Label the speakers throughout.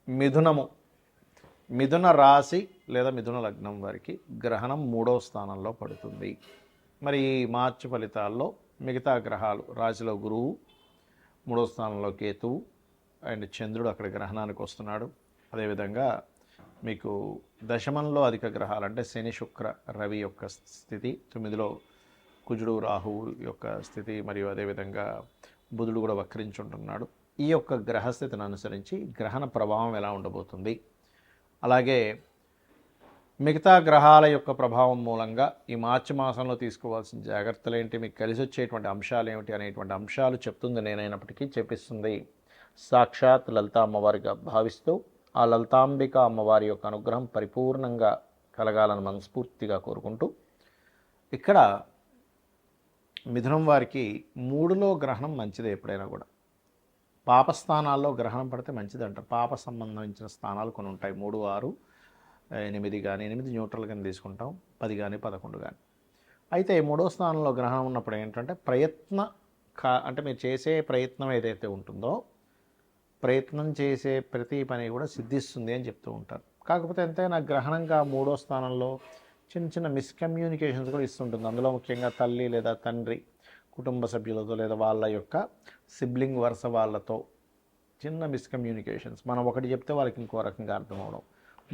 Speaker 1: మిథునము, మిథున రాశి లేదా మిథున లగ్నం వారికి గ్రహణం 3వ స్థానంలో పడుతుంది. మరి ఈ మార్చి ఫలితాల్లో మిగతా గ్రహాలు రాశిలో గురువు, 3వ స్థానంలో కేతువు అండ్ చంద్రుడు అక్కడ గ్రహణానికి వస్తున్నాడు. అదేవిధంగా మీకు దశమంలో అధిక గ్రహాలు అంటే శని, శుక్ర, రవి యొక్క స్థితి, 9లో కుజుడు, రాహువు యొక్క స్థితి, మరియు అదేవిధంగా బుధుడు కూడా వక్రించుంటున్నాడు. ఈ యొక్క గ్రహస్థితిని అనుసరించి గ్రహణ ప్రభావం ఎలా ఉండబోతుంది, అలాగే మిగతా గ్రహాల యొక్క ప్రభావం మూలంగా ఈ మార్చి మాసంలో తీసుకోవాల్సిన జాగ్రత్తలు ఏంటి, మీకు కలిసి వచ్చేటువంటి అంశాలు ఏమిటి అనేటువంటి అంశాలు చెప్తుంది నేనైనప్పటికీ చెప్పిస్తుంది సాక్షాత్ లలితా అమ్మవారిగా భావిస్తూ ఆ లలితాంబిక అమ్మవారి యొక్క అనుగ్రహం పరిపూర్ణంగా కలగాలని మనస్ఫూర్తిగా కోరుకుంటూ, ఇక్కడ మిథునం వారికి 3లో గ్రహణం మంచిదే. ఎప్పుడైనా కూడా పాపస్థానాల్లో గ్రహణం పడితే మంచిది అంటారు. పాప సంబంధించిన స్థానాలు కొన్ని ఉంటాయి, 3, 6, 8 కానీ, 8 న్యూట్రల్ కానీ తీసుకుంటాం, 10 కానీ 11 కానీ. అయితే 3వ స్థానంలో గ్రహణం ఉన్నప్పుడు ఏంటంటే అంటే మీరు చేసే ప్రయత్నం ఏదైతే ఉంటుందో ప్రయత్నం చేసే ప్రతి పని కూడా సిద్ధిస్తుంది అని చెప్తూ ఉంటారు. కాకపోతే ఎంతైనా గ్రహణంగా 3వ స్థానంలో చిన్న చిన్న మిస్కమ్యూనికేషన్స్ కూడా ఇస్తుంటుంది. అందులో ముఖ్యంగా తల్లి లేదా తండ్రి కుటుంబ సభ్యులతో లేదా వాళ్ళ యొక్క సిబ్లింగ్ వరుస వాళ్ళతో చిన్న మిస్కమ్యూనికేషన్స్. మనం ఒకటి చెప్తే వాళ్ళకి ఇంకో రకంగా అర్థం అవడం,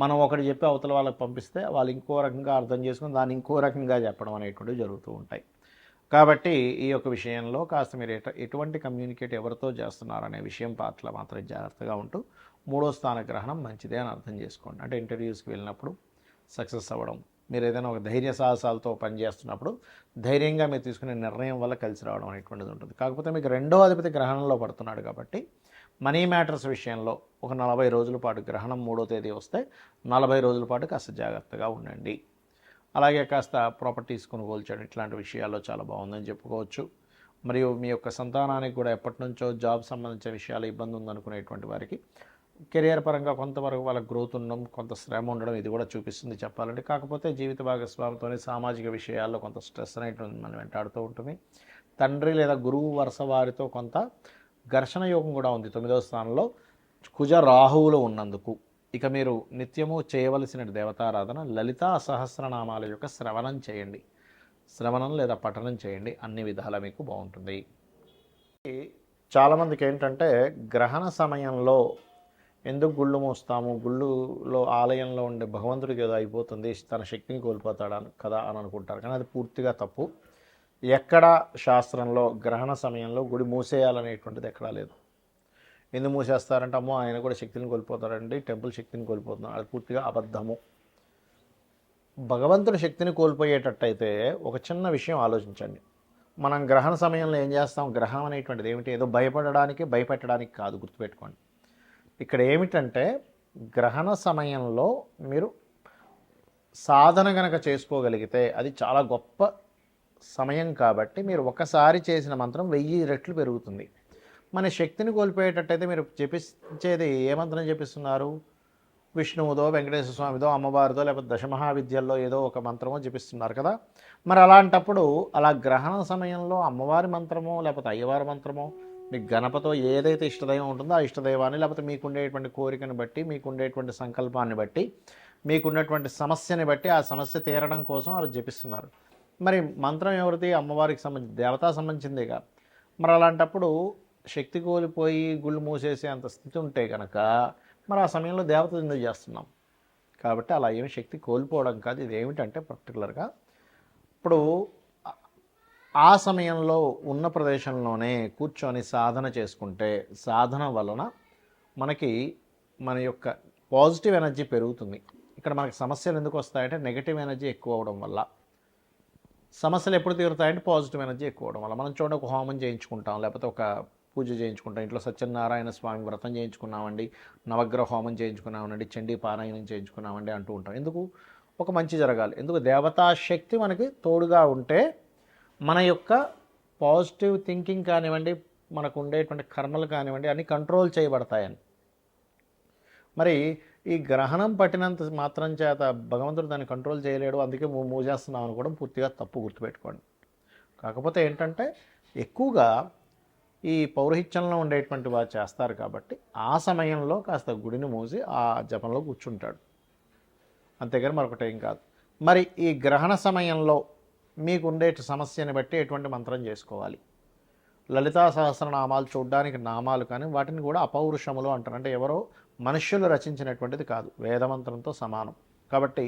Speaker 1: మనం ఒకటి చెప్పి అవతల వాళ్ళకి పంపిస్తే వాళ్ళు ఇంకో రకంగా అర్థం చేసుకుని దాన్ని ఇంకో రకంగా చెప్పడం అనేటువంటివి జరుగుతూ ఉంటాయి. కాబట్టి ఈ యొక్క విషయంలో కాస్త మీరు ఎటువంటి కమ్యూనికేట్ ఎవరితో చేస్తున్నారనే విషయం పట్ల మాత్రం జాగ్రత్తగా ఉంటూ 3వ స్థాన గ్రహణం మంచిదే అని అర్థం చేసుకోండి. అంటే ఇంటర్వ్యూస్కి వెళ్ళినప్పుడు సక్సెస్ అవ్వడం, మీరు ఏదైనా ఒక ధైర్య సాహసాలతో పనిచేస్తున్నప్పుడు ధైర్యంగా మీరు తీసుకునే నిర్ణయం వల్ల కలిసి రావడం అనేటువంటిది ఉంటుంది. కాకపోతే మీకు 2వ అధిపతి గ్రహణంలో పడుతున్నాడు కాబట్టి మనీ మ్యాటర్స్ విషయంలో ఒక 40 రోజుల పాటు, గ్రహణం 3వ తేదీ వస్తే 40 రోజుల పాటు కాస్త జాగ్రత్తగా ఉండండి. అలాగే కాస్త ప్రాపర్టీస్ కొనుగోలు చేయడం, ఇట్లాంటి విషయాల్లో చాలా బాగుందని చెప్పుకోవచ్చు. మరియు మీ యొక్క సంతానానికి కూడా ఎప్పటి నుంచో జాబ్ సంబంధించిన విషయాలు ఇబ్బంది ఉందనుకునేటువంటి వారికి కెరియర్ పరంగా కొంతవరకు వాళ్ళ గ్రోత్ ఉండడం, కొంత శ్రమ ఉండడం ఇది కూడా చూపిస్తుంది చెప్పాలంటే. కాకపోతే జీవిత భాగస్వామితోనే సామాజిక విషయాల్లో కొంత స్ట్రెస్ అనేటువంటి మనం వెంటాడుతూ ఉంటుంది. తండ్రి లేదా గురువు వరుస వారితో కొంత ఘర్షణ యోగం కూడా ఉంది 9వ స్థానంలో కుజ రాహువులు ఉన్నందుకు. ఇక మీరు నిత్యము చేయవలసిన దేవతారాధన లలితా సహస్రనామాల యొక్క శ్రవణం చేయండి, శ్రవణం లేదా పఠనం చేయండి, అన్ని విధాలా మీకు బాగుంటుంది. చాలామందికి ఏంటంటే గ్రహణ సమయంలో ఎందుకు గుళ్ళు మూస్తాము, గుళ్ళులో ఆలయంలో ఉండే భగవంతుడికి ఏదో అయిపోతుంది, తన శక్తిని కోల్పోతాడు కదా అని అనుకుంటారు. కానీ అది పూర్తిగా తప్పు. ఎక్కడ శాస్త్రంలో గ్రహణ సమయంలో గుడి మూసేయాలనేటువంటిది ఎక్కడా లేదు. ఎందుకు మూసేస్తారంటే అమ్మో ఆయన కూడా శక్తిని కోల్పోతారండి, టెంపుల్ శక్తిని కోల్పోతున్నారు, అది పూర్తిగా అబద్ధము. భగవంతుడి శక్తిని కోల్పోయేటట్టయితే ఒక చిన్న విషయం ఆలోచించండి. మనం గ్రహణ సమయంలో ఏం చేస్తాం, గ్రహం అనేటువంటిది ఏమిటి, ఏదో భయపడడానికి భయపెట్టడానికి కాదు, గుర్తుపెట్టుకోండి. ఇక్కడ ఏమిటంటే గ్రహణ సమయంలో మీరు సాధన గనక చేసుకోగలిగితే అది చాలా గొప్ప సమయం. కాబట్టి మీరు ఒకసారి చేసిన మంత్రం 1000 రెట్లు పెరుగుతుంది. మన శక్తిని కోల్పోయేటట్టయితే మీరు జపించేది ఏ మంత్రం జపిస్తున్నారు, విష్ణువుదో, వెంకటేశ్వర స్వామిదో, అమ్మవారిదో, లేకపోతే దశమహావిద్యల్లో ఏదో ఒక మంత్రమో జపిస్తున్నారు కదా. మరి అలాంటప్పుడు అలా గ్రహణ సమయంలో అమ్మవారి మంత్రమో లేకపోతే అయ్యవారి మంత్రమో, మీకు గణపతో ఏదైతే ఇష్టదైవం ఉంటుందో ఆ ఇష్టదైవాన్ని, లేకపోతే మీకుండేటువంటి కోరికను బట్టి, మీకుండేటువంటి సంకల్పాన్ని బట్టి, మీకున్నటువంటి సమస్యని బట్టి ఆ సమస్య తీరడం కోసం అలా జపిస్తున్నారు. మరి మంత్రం ఎవరిది, అమ్మవారికి సంబంధించి దేవతా సంబంధించిందేగా. మరి అలాంటప్పుడు శక్తి కోల్పోయి గుళ్ళు మూసేసే అంత స్థితి ఉంటే కనుక మరి ఆ సమయంలో దేవతలు ఎందుకు చేస్తున్నాం. కాబట్టి అలా ఏమి శక్తి కోల్పోవడం కాదు. ఇది ఏమిటంటే పర్టికులర్గా ఇప్పుడు ఆ సమయంలో ఉన్న ప్రదేశంలోనే కూర్చొని సాధన చేసుకుంటే సాధన వలన మనకి మన యొక్క పాజిటివ్ ఎనర్జీ పెరుగుతుంది. ఇక్కడ మనకి సమస్యలు ఎందుకు వస్తాయంటే నెగిటివ్ ఎనర్జీ ఎక్కువ అవడం వల్ల. సమస్యలు ఎప్పుడు తీరుతాయంటే పాజిటివ్ ఎనర్జీ ఎక్కువ అవడం వల్ల. మనం చూడండి, ఒక హోమం చేయించుకుంటాం, లేకపోతే ఒక పూజ చేయించుకుంటాం, ఇంట్లో సత్యనారాయణ స్వామి వ్రతం చేయించుకున్నామండి, నవగ్రహ హోమం చేయించుకున్నామండి, చండీ పారాయణం చేయించుకున్నామండి అంటూ ఉంటాం. ఎందుకు, ఒక మంచి జరగాలి. ఎందుకు, దేవతాశక్తి మనకి తోడుగా ఉంటే మన యొక్క పాజిటివ్ థింకింగ్ కానివ్వండి, మనకు ఉండేటువంటి కర్మలు కానివ్వండి అన్నీ కంట్రోల్ చేయబడతాయని. మరి ఈ గ్రహణం పట్టినంత మాత్రం చేత భగవంతుడు దాన్ని కంట్రోల్ చేయలేడు, అందుకే మూసేస్తున్నాం అనుకోవడం పూర్తిగా తప్పు, గుర్తుపెట్టుకోండి. కాకపోతే ఏంటంటే ఎక్కువగా ఈ పౌరహిత్యంలో ఉండేటువంటి వారు చేస్తారు కాబట్టి ఆ సమయంలో కాస్త గుడిని మూసి ఆ జపంలో కూర్చుంటాడు, అంతేగాని మరొకటి ఏం కాదు. మరి ఈ గ్రహణ సమయంలో మీకు ఉండే సమస్యని బట్టి ఎటువంటి మంత్రం చేసుకోవాలి? లలితా సహస్రనామాలు చూడడానికి నామాలు, కానీ వాటిని కూడా అపౌరుషములు అంటారు. అంటే ఎవరో మనుష్యులు రచించినటువంటిది కాదు, వేదమంత్రంతో సమానం. కాబట్టి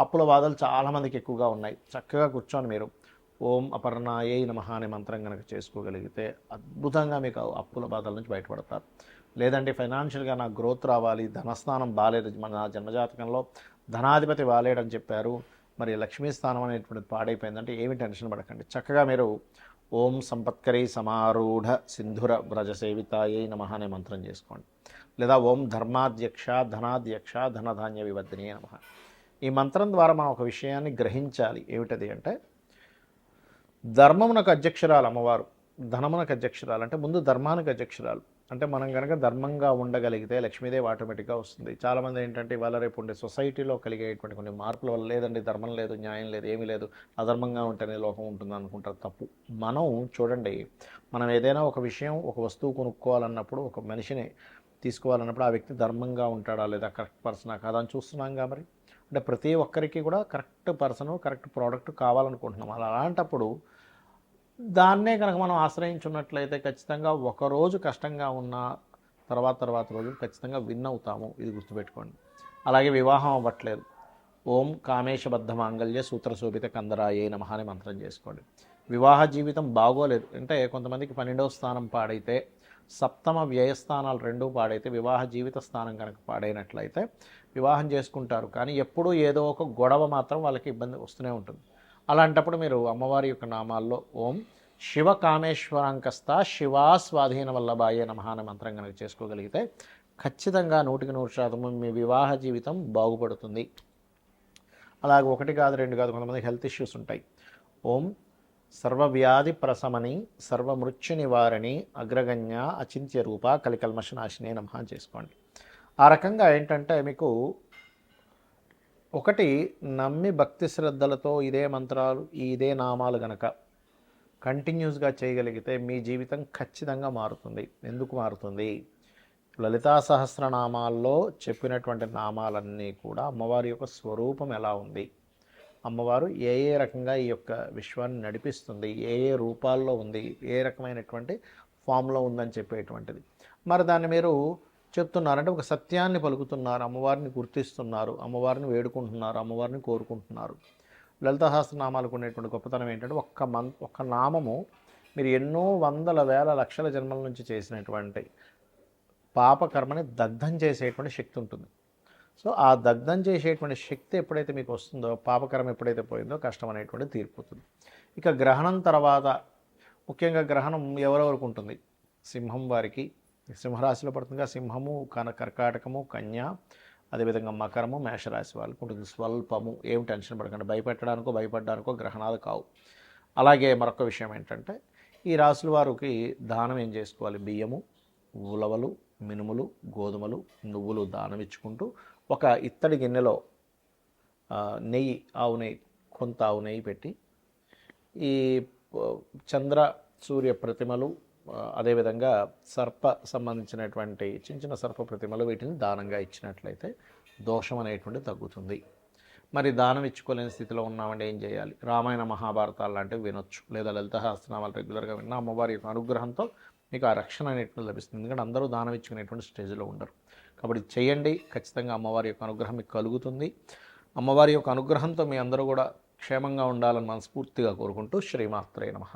Speaker 1: అప్పుల బాధలు చాలామందికి ఎక్కువగా ఉన్నాయి. చక్కగా కూర్చొని మీరు ఓం అపర్ణాయై నమః అనే మంత్రం కనుక చేసుకోగలిగితే అద్భుతంగా మీకు అప్పుల బాధల నుంచి బయటపడతారు. లేదంటే ఫైనాన్షియల్గా నాకు గ్రోత్ రావాలి, ధనస్థానం బాగాలేదు, నా జన్మజాతకంలో ధనాధిపతి బాలేడని చెప్పారు, మరి లక్ష్మీ స్థానం అనేటువంటిది పాడైపోయిందంటే ఏమి టెన్షన్ పడకండి. చక్కగా మీరు ఓం సంపత్కరీ సమారూఢ సింధుర వ్రజ సేవితాయై నమః అనే మంత్రం చేసుకోండి. లేదా ఓం ధర్మాధ్యక్ష ధనాధ్యక్ష ధనధాన్య వివర్ధిని నమః. ఈ మంత్రం ద్వారా మనం ఒక విషయాన్ని గ్రహించాలి. ఏమిటది అంటే, ధర్మమునకు అధ్యక్షురాలు అమ్మవారు, ధనమునకు అధ్యక్షురాలు. అంటే ముందు ధర్మానికి అధ్యక్షురాలు. అంటే మనం కనుక ధర్మంగా ఉండగలిగితే లక్ష్మీదేవి ఆటోమేటిక్గా వస్తుంది. చాలామంది ఏంటంటే ఇవాళ రేపు ఉండే సొసైటీలో కలిగేటువంటి కొన్ని మార్పుల వల్ల లేదండి ధర్మం లేదు, న్యాయం లేదు, ఏమీ లేదు, అధర్మంగా ఉంటేనే లోకం ఉంటుంది అనుకుంటారు. తప్పు. మనం చూడండి, మనం ఏదైనా ఒక విషయం, ఒక వస్తువు కొనుక్కోవాలన్నప్పుడు, ఒక మనిషిని తీసుకోవాలన్నప్పుడు ఆ వ్యక్తి ధర్మంగా ఉంటాడా లేదా, కరెక్ట్ పర్సనా కాదా అని చూస్తున్నాంగా. మరి అంటే ప్రతి ఒక్కరికి కూడా కరెక్ట్ పర్సను, కరెక్ట్ ప్రోడక్ట్ కావాలనుకుంటున్నాం. అలాంటప్పుడు దాన్నే కనుక మనం ఆశ్రయించున్నట్లయితే ఖచ్చితంగా ఒకరోజు కష్టంగా ఉన్న తర్వాత రోజు ఖచ్చితంగా విన్ అవుతాము. ఇది గుర్తుపెట్టుకోండి. అలాగే వివాహం అవ్వట్లేదు, ఓం కామేశబద్ధ మాంగళ్య సూత్రశోభిత కందరాయే నమః అనే మంత్రం చేసుకోండి. వివాహ జీవితం బాగోలేదు అంటే కొంతమందికి 12వ స్థానం పాడైతే, సప్తమ వ్యయస్థానాలు రెండూ పాడైతే, వివాహ జీవిత స్థానం కనుక పాడైనట్లయితే వివాహం చేసుకుంటారు, కానీ ఎప్పుడూ ఏదో ఒక గొడవ మాత్రం వాళ్ళకి ఇబ్బంది వస్తూనే ఉంటుంది. అలాంటప్పుడు మీరు అమ్మవారి యొక్క నామాల్లో ఓం శివ కామేశ్వరాంకస్త శివా స్వాధీన వల్లభాయే నమః అనే మంత్రం కనుక చేసుకోగలిగితే ఖచ్చితంగా 100% మీ వివాహ జీవితం బాగుపడుతుంది. అలాగే ఒకటి కాదు, రెండు కాదు, కొంతమందికి హెల్త్ ఇష్యూస్ ఉంటాయి. ఓం సర్వవ్యాధి ప్రశమని సర్వమృత్యు నివారణి అగ్రగణ్య అచింత్య రూప కలికల్మషనాశినే నమః చేసుకోండి. ఆ రకంగా ఏంటంటే మీకు ఒకటి నమ్మి భక్తి శ్రద్ధలతో ఇదే మంత్రాలు, ఇదే నామాలు గనక కంటిన్యూస్గా చేయగలిగితే మీ జీవితం ఖచ్చితంగా మారుతుంది. ఎందుకు మారుతుంది? లలితా సహస్రనామాల్లో చెప్పినటువంటి నామాలన్నీ కూడా అమ్మవారి యొక్క స్వరూపం ఎలా ఉంది, అమ్మవారు ఏ రకంగా ఈ యొక్క విశ్వాన్ని నడిపిస్తుంది, ఏ రూపాల్లో ఉంది, ఏ రకమైనటువంటి ఫామ్లో ఉందని చెప్పేటువంటిది. మరి దాన్ని మీరు చెప్తున్నారంటే ఒక సత్యాన్ని పలుకుతున్నారు, అమ్మవారిని గుర్తిస్తున్నారు, అమ్మవారిని వేడుకుంటున్నారు, అమ్మవారిని కోరుకుంటున్నారు. లలితా సహస్రనామాలకు ఉండేటువంటి గొప్పతనం ఏంటంటే ఒక్క నామము మీరు ఎన్నో వందల వేల లక్షల జన్మల నుంచి చేసినటువంటి పాపకర్మని దగ్ధం చేసేటువంటి శక్తి ఉంటుంది. సో ఆ దగ్ధం చేసేటువంటి శక్తి ఎప్పుడైతే మీకు వస్తుందో, పాపకర్మ ఎప్పుడైతే పోయిందో కష్టం అనేటువంటి తీరిపోతుంది. ఇక గ్రహణం తర్వాత ముఖ్యంగా గ్రహణం ఎవరెవరికి ఉంటుంది? సింహం వారికి, సింహరాశిలో పడుతుందిగా, సింహము, కర్కాటకము, కన్య, అదేవిధంగా మకరము, మేషరాశి వాళ్ళకి ఉంటుంది. స్వల్పము, ఏం టెన్షన్ పడకండి, భయపడడానికో గ్రహణాలు కావు. అలాగే మరొక విషయం ఏంటంటే ఈ రాశుల వారికి దానం ఏం చేసుకోవాలి? బియ్యము, ఉలవలు, మినుములు, గోధుమలు, నువ్వులు దానం ఇచ్చుకుంటూ ఒక ఇత్తడి గిన్నెలో నెయ్యి, ఆవు నెయ్యి, కొంత ఆవు నెయ్యి పెట్టి ఈ చంద్ర సూర్య ప్రతిమలు, అదేవిధంగా సర్ప సంబంధించినటువంటి చిన్న చిన్న సర్ప ప్రతిమలు, వీటిని దానంగా ఇచ్చినట్లయితే దోషం అనేటువంటి తగ్గుతుంది. మరి దానం ఇచ్చుకోలేని స్థితిలో ఉన్నామంటే ఏం చేయాలి? రామాయణ మహాభారతాలు లాంటివి వినొచ్చు, లేదా లలిత సహస్రనామాలు రెగ్యులర్గా విన్న అమ్మవారి యొక్క అనుగ్రహంతో మీకు ఆ రక్షణ అనేటువంటి లభిస్తుంది. ఎందుకంటే అందరూ దానం ఇచ్చుకునేటువంటి స్టేజ్లో ఉండరు. కాబట్టి చేయండి, ఖచ్చితంగా అమ్మవారి యొక్క అనుగ్రహం మీకు కలుగుతుంది. అమ్మవారి యొక్క అనుగ్రహంతో మీ అందరూ కూడా క్షేమంగా ఉండాలని మనస్ఫూర్తిగా కోరుకుంటూ శ్రీమాత్రే నమః.